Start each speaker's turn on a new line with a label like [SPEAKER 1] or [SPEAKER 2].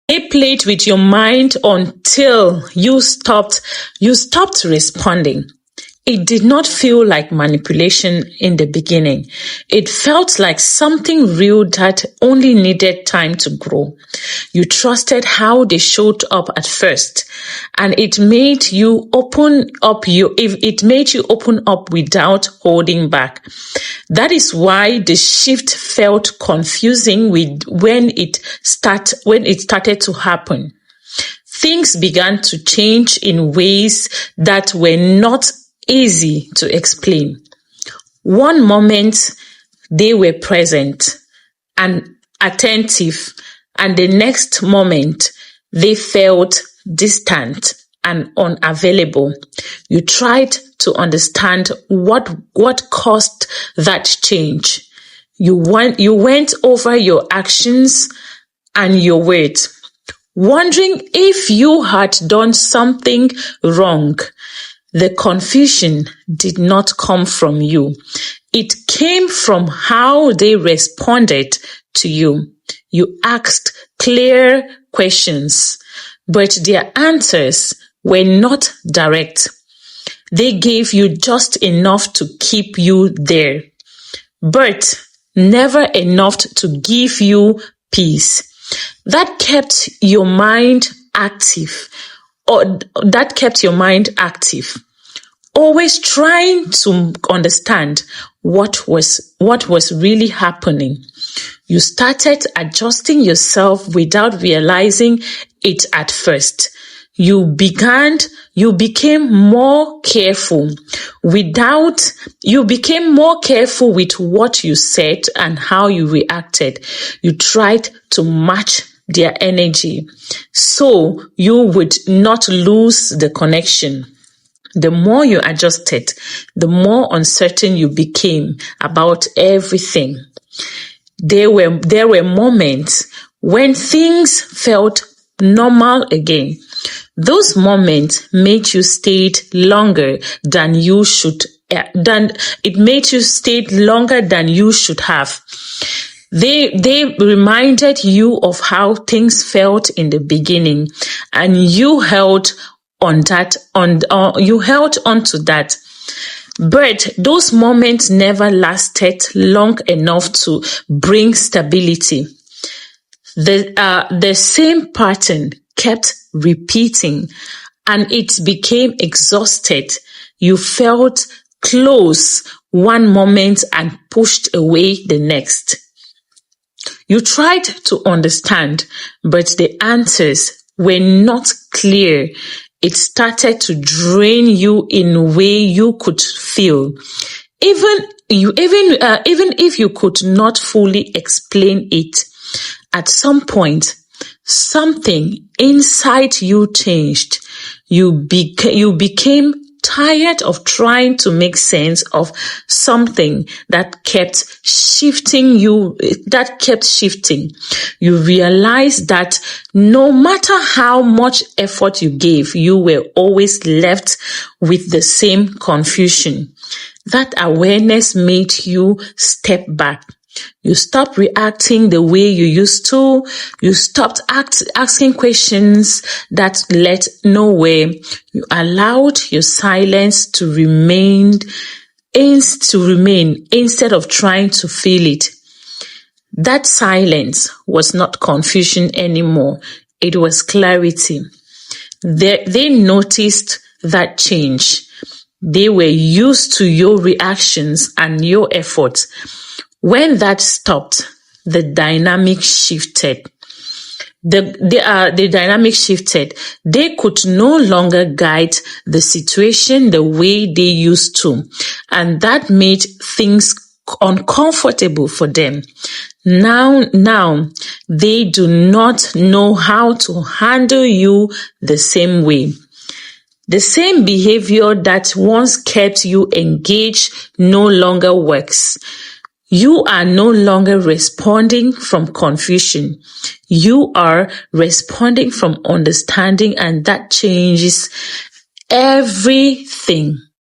[SPEAKER 1] They played with your mind until you stopped responding. It did not feel like manipulation in the beginning. It felt like something real that only needed time to grow. You trusted how they showed up at first, and it made you open up without holding back. That is why the shift felt confusing when it started to happen. Things began to change in ways that were not easy to explain. One moment they were present and attentive, and the next moment they felt distant and unavailable. You tried to understand what caused that change. You went over your actions and your words, wondering if you had done something wrong. The confusion did not come from you. It came from how they responded to you. You asked clear questions, but their answers were not direct. They gave you just enough to keep you there, but never enough to give you peace. That kept your mind active, always trying to understand what was really happening. You started adjusting yourself without realizing it at first. You became more careful with what you said and how you reacted. You tried to match their energy so you would not lose the connection. The more you adjusted, the more uncertain you became about everything. There were moments when things felt normal again. Those moments made you stay longer than you should have. They reminded you of how things felt in the beginning, and you held onto that. But those moments never lasted long enough to bring stability. The same pattern kept repeating, and it became exhausted. You felt close one moment and pushed away the next. You tried to understand, but the answers were not clear. It started to drain you in a way you could feel. Even if you could not fully explain it, at some point, something inside you changed. You became tired of trying to make sense of something that kept shifting. You realized that no matter how much effort you gave, you were always left with the same confusion. That awareness made you step back. You stopped reacting the way you used to. You stopped asking questions that led nowhere. You allowed your silence to remain instead of trying to fill it. That silence was not confusion anymore. It was clarity. They noticed that change. They were used to your reactions and your efforts. When that stopped, the dynamic shifted. The dynamic shifted. They could no longer guide the situation the way they used to, and that made things uncomfortable for them. Now they do not know how to handle you the same way. The same behavior that once kept you engaged no longer works. You are no longer responding from confusion. You are responding from understanding, and that changes everything.